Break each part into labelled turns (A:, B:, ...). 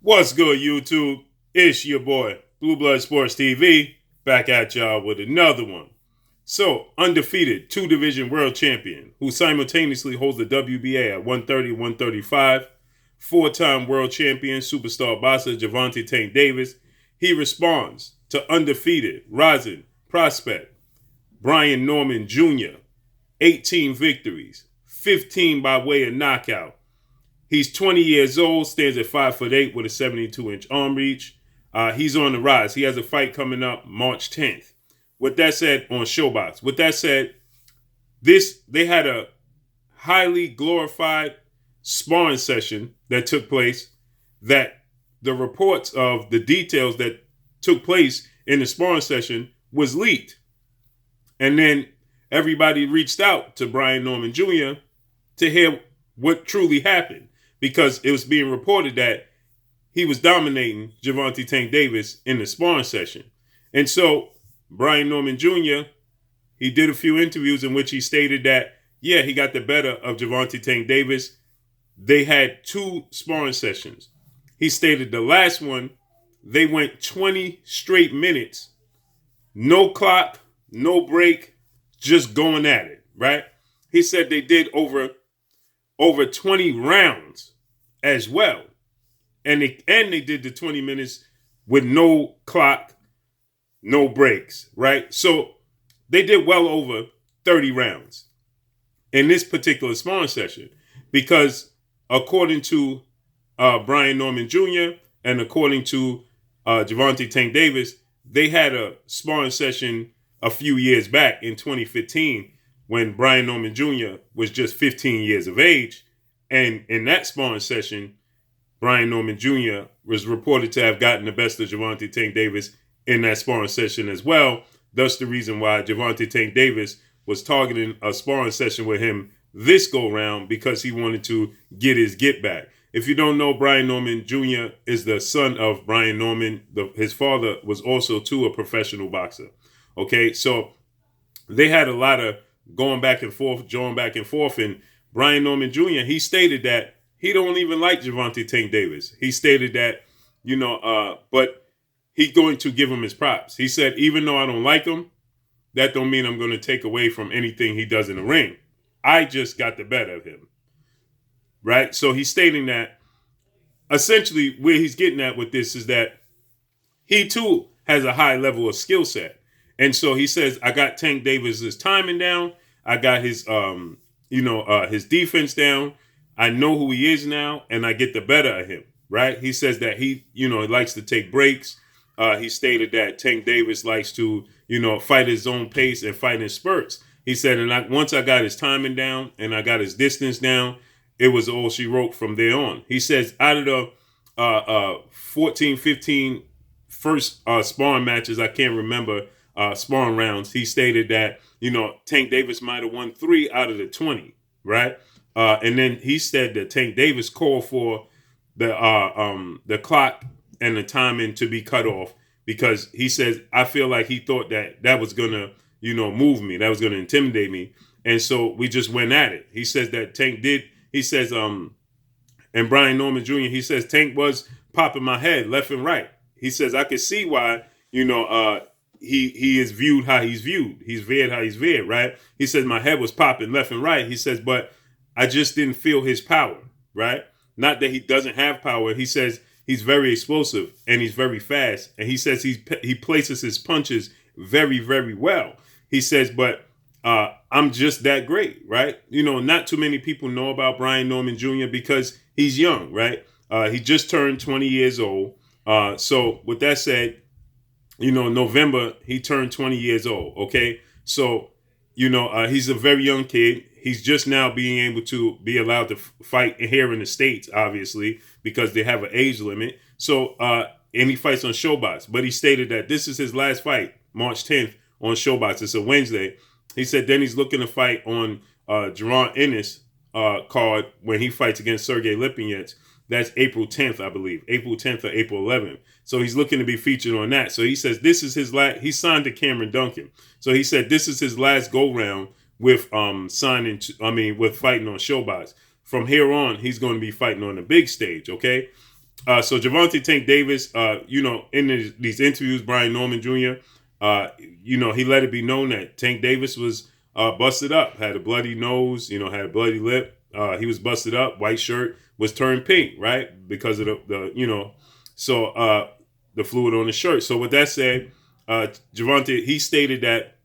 A: What's good, YouTube? It's your boy, Blue Blood Sports TV, back at y'all with another one. So, undefeated two-division world champion who simultaneously holds the WBA at 130, 135, four-time world champion superstar boxer Gervonta Tank Davis, he responds to undefeated rising prospect Brian Norman Jr., 18 victories, 15 by way of knockout. He's 20 years old, stands at 5'8" with a 72-inch arm reach. He's on the rise. He has a fight coming up March 10th. With that said, on Showbox. With that said, they had a highly glorified sparring session that took place. That the reports of the details that took place in the sparring session was leaked, and then everybody reached out to Brian Norman Jr. to hear what truly happened, because it was being reported that he was dominating Gervonta Tank Davis in the sparring session. And so Brian Norman Jr., he did a few interviews in which he stated that, yeah, he got the better of Gervonta Tank Davis. They had two sparring sessions. He stated the last one, they went 20 straight minutes, no clock, no break, just going at it, right? He said they did over 20 rounds as well. And they did the 20 minutes with no clock, no breaks, right? So they did well over 30 rounds in this particular sparring session, because according to Brian Norman Jr. and according to Gervonta Tank Davis, they had a sparring session a few years back in 2015 when Brian Norman Jr. was just 15 years of age. And in that sparring session, Brian Norman Jr. was reported to have gotten the best of Gervonta Tank Davis in that sparring session as well. Thus the reason why Gervonta Tank Davis was targeting a sparring session with him this go round, because he wanted to get his get back. If you don't know, Brian Norman Jr. is the son of Brian Norman. His father was also too a professional boxer. Okay, so they had a lot of going back and forth, and Brian Norman Jr., he stated that he don't even like Gervonta Tank Davis. He stated that, but he's going to give him his props. He said, even though I don't like him, that don't mean I'm going to take away from anything he does in the ring. I just got the better of him, right? So he's stating that essentially where he's getting at with this is that he too has a high level of skill set. And so he says, I got Tank Davis's timing down. I got his, his defense down. I know who he is now, and I get the better of him, right? He says that he likes to take breaks. He stated that Tank Davis likes to, fight his own pace and fight in spurts. He said, and once I got his timing down and I got his distance down, it was all she wrote from there on. He says out of the 14, 15 first sparring matches, I can't remember sparring rounds, he stated that, Tank Davis might have won 3 out of the 20, right? And then he said that Tank Davis called for the clock and the timing to be cut off, because he says, I feel like he thought that was going to, move me. That was going to intimidate me. And so we just went at it. He says that Tank did. He says, and Brian Norman Jr., he says, Tank was popping my head left and right. He says, I could see why, he is viewed how he's viewed. He's veered how he's veered, right? He says, my head was popping left and right. He says, but I just didn't feel his power, right? Not that he doesn't have power. He says he's very explosive and he's very fast. And he says he places his punches very, very well. He says, but I'm just that great, right? Not too many people know about Brian Norman Jr. because he's young, right? He just turned 20 years old. So with that said, November, he turned 20 years old, okay? So, he's a very young kid. He's just now being able to be allowed to fight here in the States, obviously, because they have an age limit. So, and he fights on Showbox. But he stated that this is his last fight, March 10th on Showbox. It's a Wednesday. He said then he's looking to fight on Jerron Ennis card when he fights against Sergey Lipinets. That's April 10th, I believe. April 10th or April 11th. So he's looking to be featured on that. So he says this is his last. He signed to Cameron Duncan. So he said this is his last go round with with fighting on Showbox. From here on, he's going to be fighting on the big stage. Okay. So Gervonta Tank Davis, in these interviews, Brian Norman Jr., he let it be known that Tank Davis was busted up, had a bloody nose, had a bloody lip. He was busted up. White shirt was turned pink, right, because of the fluid on the shirt. So with that said, Gervonta, he stated that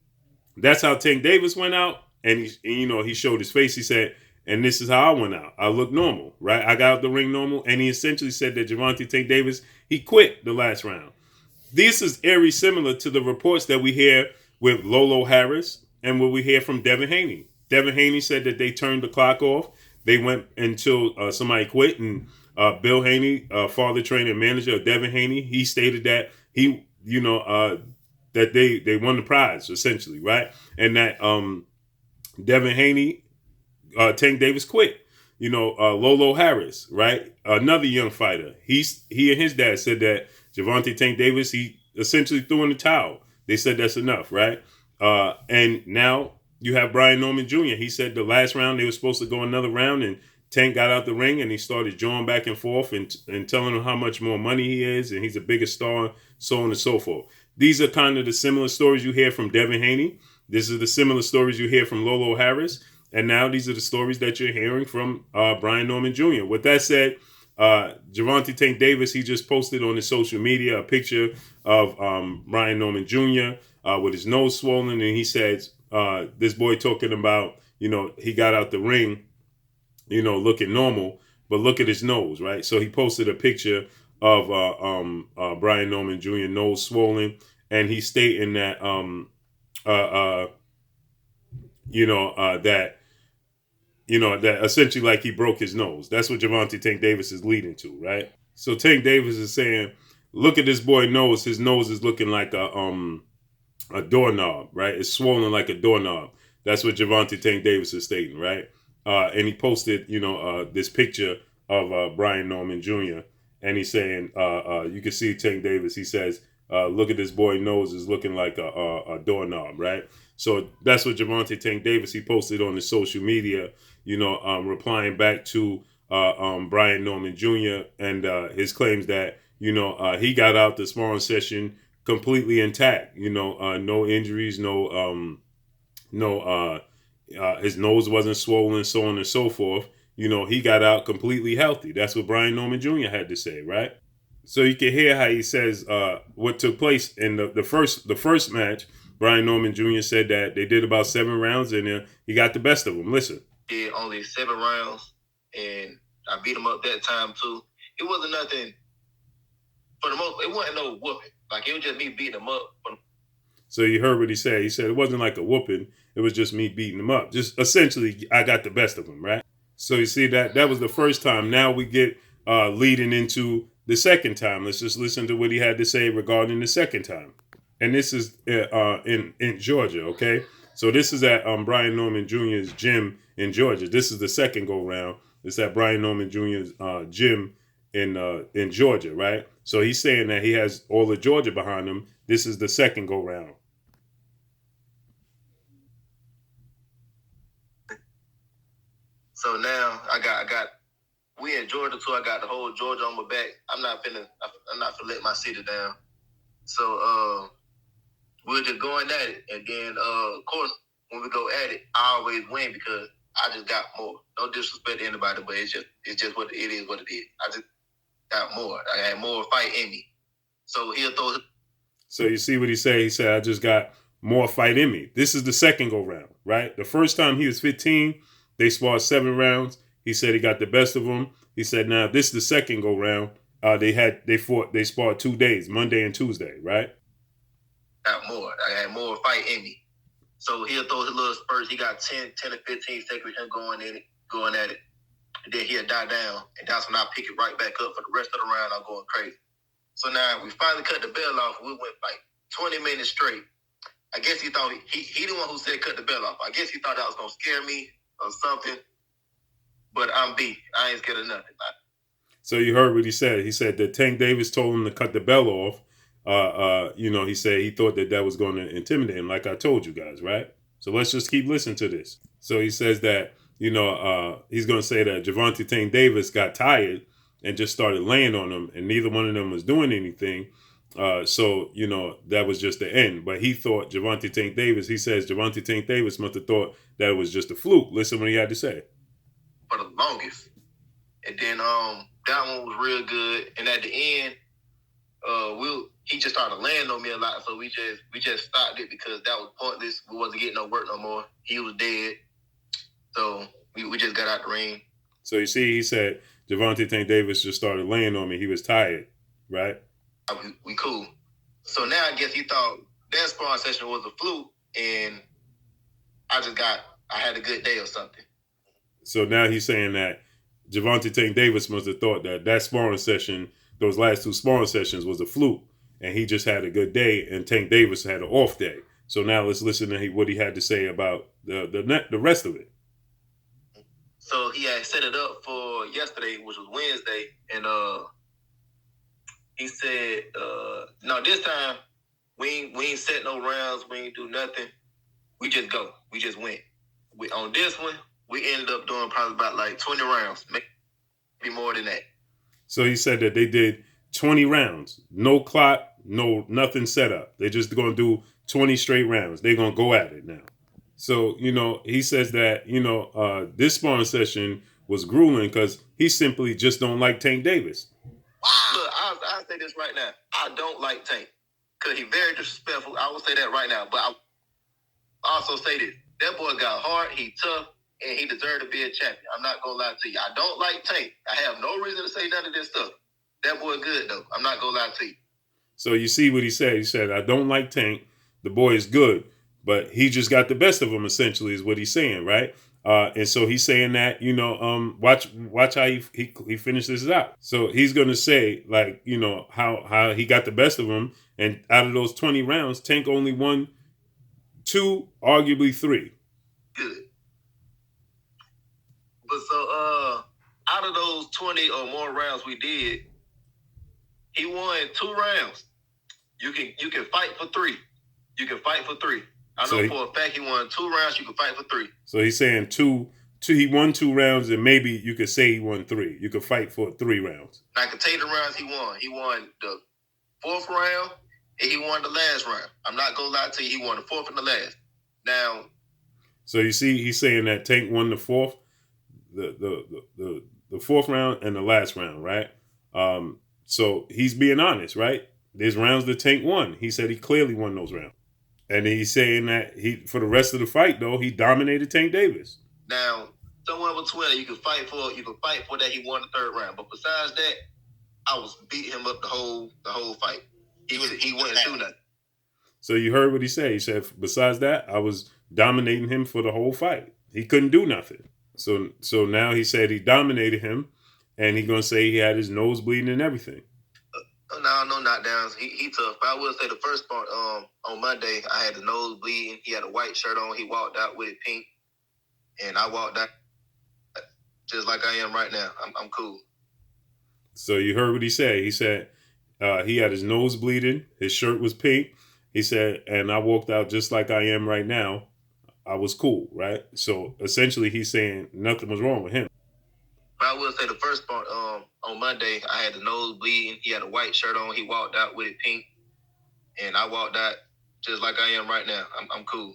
A: that's how Tank Davis went out, and he showed his face. He said, and this is how I went out. I look normal, right? I got out the ring normal, and he essentially said that Gervonta Tank Davis, he quit the last round. This is very similar to the reports that we hear with Lolo Harris and what we hear from Devin Haney. Devin Haney said that they turned the clock off. They went until somebody quit, and Bill Haney, father, trainer, and manager of Devin Haney, he stated that that they won the prize essentially, right? And that Devin Haney, Tank Davis quit. Lolo Harris, right? Another young fighter. He and his dad said that Gervonta Tank Davis, he essentially threw in the towel. They said that's enough, right? And now you have Brian Norman Jr. He said the last round they were supposed to go another round, and Tank got out the ring and he started jawing back and forth and telling him how much more money he is and he's a bigger star, so on and so forth. These are kind of the similar stories you hear from Devin Haney. These are the similar stories you hear from Lolo Harris. And now these are the stories that you're hearing from Brian Norman Jr. With that said, Gervonta Tank Davis, he just posted on his social media a picture of Brian Norman Jr. With his nose swollen. And he says, this boy talking about, he got out the ring, looking normal, but look at his nose, right? So he posted a picture of Brian Norman Jr. nose swollen. And he's stating that, that essentially like he broke his nose. That's what Gervonta Tank Davis is leading to, right? So Tank Davis is saying, look at this boy nose. His nose is looking like a doorknob, right? It's swollen like a doorknob. That's what Gervonta Tank Davis is stating, right? And he posted, this picture of Brian Norman Jr. And he's saying, you can see Tank Davis. He says, look at this boy nose is looking like a doorknob, right? So that's what Gervonta Tank Davis, he posted on his social media, replying back to Brian Norman Jr. and his claims that, he got out the sparring session completely intact, no injuries, his nose wasn't swollen, so on and so forth. He got out completely healthy. That's what Brian Norman Jr. had to say, right? So you can hear how he says what took place in the first match. Brian Norman Jr. said that they did about 7 rounds and he got the best of them. Listen.
B: Did only 7 rounds and I beat him up that time too. It wasn't nothing for the most. It wasn't no whooping. Like it was just me beating him up.
A: So you heard what he said. He said it wasn't like a whooping. It was just me beating him up. Just essentially, I got the best of him, right? So you see that was the first time. Now we get leading into the second time. Let's just listen to what he had to say regarding the second time. And this is in Georgia, okay? So this is at Brian Norman Jr.'s gym in Georgia. This is the second go-round. It's at Brian Norman Jr.'s gym in Georgia, right? So he's saying that he has all of Georgia behind him. This is the second go-round.
B: So now I got we in Georgia too. I got the whole Georgia on my back. I'm not finna let my city down. So we're just going at it, and then of course when we go at it, I always win because I just got more. No disrespect to anybody, but it's just what it is. What it is. I just got more. I had more fight in me. So he'll throw.
A: So you see what he said? He said, I just got more fight in me. This is the second go round, right? The first time he was 15, they sparred 7 rounds. He said he got the best of them. He said, now this is the second go round. They sparred 2 days, Monday and Tuesday, right?
B: Got more. I had more fight in me. So he'll throw his little spurts. He got 10 to 15 seconds going at it. And then he'll die down. And that's when I pick it right back up for the rest of the round. I'm going crazy. So now we finally cut the bell off. We went like 20 minutes straight. I guess he thought he the one who said cut the bell off. I guess he thought that was going to scare me or something. But I'm beat. I ain't scared of nothing.
A: So you heard what he said. He said that Tank Davis told him to cut the bell off. He said he thought that was going to intimidate him, like I told you guys, right? So let's just keep listening to this. So he says that, he's going to say that Gervonta Tank Davis got tired and just started laying on him, and neither one of them was doing anything. So, that was just the end. But he thought Gervonta Tank Davis, he says Gervonta Tank Davis must have thought that it was just a fluke. Listen what he had to say.
B: For the longest. And then that one was real good. And at the end, he just started laying on me a lot. So we just stopped it because that was pointless. We wasn't getting no work no more. He was dead. So we just got out the ring.
A: So you see, he said Gervonta Tank Davis just started laying on me. He was tired, right?
B: We cool. So now I guess he thought that sparring session was a fluke, and I had a good day or something.
A: So now he's saying that Gervonta Tank Davis must have thought that sparring session, those last two sparring sessions, was a fluke, and he just had a good day, and Tank Davis had an off day. So now let's listen to what he had to say about the rest of it.
B: So he had set it up for yesterday, which was Wednesday, and he said, no, this time we ain't set no rounds, we ain't do nothing. We just go. We just went. On this one, we ended up doing probably about like 20 rounds, maybe more than that.
A: So he said that they did 20 rounds, no clock, no nothing set up. They're just going to do 20 straight rounds. They're going to go at it now. So, he says that, this sparring session was grueling because he simply just don't like Tank Davis.
B: Look, I'll say this right now. I don't like Tank because he's very disrespectful. I will say that right now. But I also say this. That boy got heart, he tough, and he deserved to be a champion. I'm not going to lie to you. I don't like Tank. I have no reason to say none of this stuff. That boy good, though. I'm not going to lie to you.
A: So you see what he said. He said, I don't like Tank. The boy is good. But he just got the best of him, essentially, is what he's saying, right? And so he's saying that, watch how he finishes this out. So he's going to say, like, how he got the best of him. And out of those 20 rounds, Tank only won 2, arguably 3.
B: Good. But so out of those 20 or more rounds we did, he won 2 rounds. You can fight for 3. You can fight for 3. I know for a fact he won 2 rounds. You can fight for 3.
A: So he's saying two. He won 2 rounds, and maybe you could say he won 3. You could fight for 3 rounds.
B: I can tell you the rounds he won. He won the 4th round, and he won the last round. I'm not gonna lie to you. He won the 4th and the last. Now.
A: So you see, he's saying that Tank won the 4th, the 4th round and the last round, right? So he's being honest, right? There's rounds that Tank won. He said he clearly won those rounds. And he's saying that for the rest of the fight, though, he dominated Tank Davis.
B: Now, somewhere between you can fight for that he won the 3rd round. But besides that, I was beating him up the whole fight. He wouldn't do nothing.
A: So you heard what he said. He said, besides that, I was dominating him for the whole fight. He couldn't do nothing. So now he said he dominated him, and he's gonna say he had his nose bleeding and everything.
B: No knockdowns. He tough. But I will say the first part, on Monday, I had the nose bleeding. He had a white shirt on. He walked out with it pink. And I walked out just like I am right now. I'm cool.
A: So you heard what he said. He said he had his nose bleeding. His shirt was pink. He said, and I walked out just like I am right now. I was cool, right? So essentially he's saying nothing was wrong with him.
B: But I will say the first part, on Monday, I had the nose bleeding. He had a white shirt on. He walked out with it pink. And I walked out just like I am right now. I'm cool.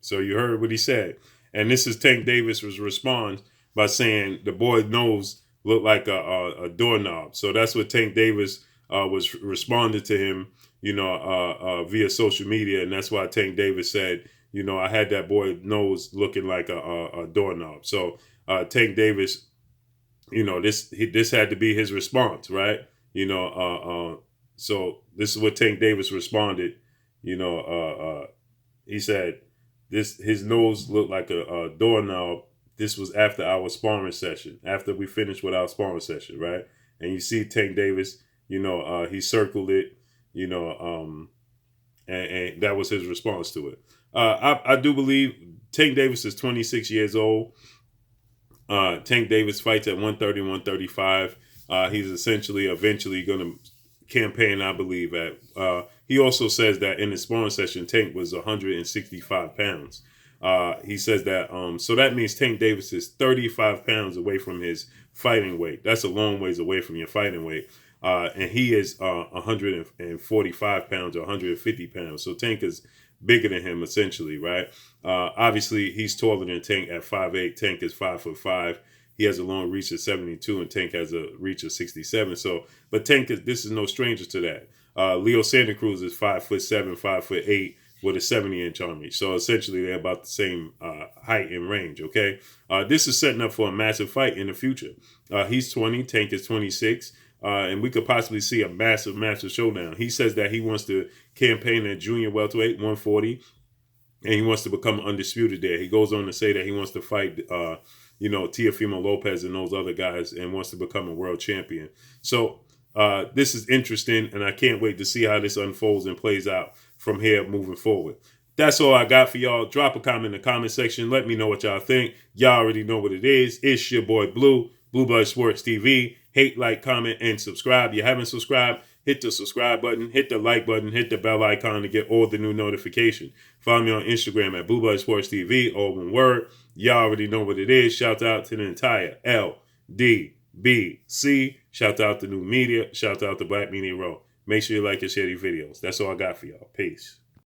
B: So
A: you heard what he said. And this is Tank Davis' response by saying the boy's nose looked like a doorknob. So that's what Tank Davis was responded to him, via social media. And that's why Tank Davis said, I had that boy's nose looking like a doorknob. So Tank Davis, this had to be his response, right? So this is what Tank Davis responded. He said his nose looked like a doorknob. This was after our sparring session, after we finished with our sparring session, right? And you see Tank Davis, he circled it, and that was his response to it. I do believe Tank Davis is 26 years old. Tank Davis fights at 130, 135. He's eventually going to campaign, I believe, at. He also says that in his sparring session, Tank was 165 pounds. He says that, so that means Tank Davis is 35 pounds away from his fighting weight. That's a long ways away from your fighting weight. And he is 145 pounds or 150 pounds. So Tank is bigger than him, essentially, right? Obviously, he's taller than Tank at 5'8". Tank is 5'5". He has a long reach of 72, and Tank has a reach of 67. So, but Tank this is no stranger to that. Leo Santa Cruz is 5'7", 5'8", with a 70-inch arm reach. So essentially, they're about the same height and range. Okay, this is setting up for a massive fight in the future. He's 20, Tank is 26. And we could possibly see a massive, massive showdown. He says that he wants to campaign at junior welterweight, 140, and he wants to become undisputed there. He goes on to say that he wants to fight, Teofimo Lopez and those other guys, and wants to become a world champion. So this is interesting, and I can't wait to see how this unfolds and plays out from here moving forward. That's all I got for y'all. Drop a comment in the comment section. Let me know what y'all think. Y'all already know what it is. It's your boy Blue, Blue Blood Sports TV. Hate, like, comment, and subscribe. If you haven't subscribed, hit the subscribe button, hit the like button, hit the bell icon to get all the new notifications. Follow me on Instagram at Blue Blood Sports TV, all one word. Y'all already know what it is. Shout out to the entire LDBC. Shout out to New Media. Shout out to Black Media Row. Make sure you like and share these videos. That's all I got for y'all. Peace.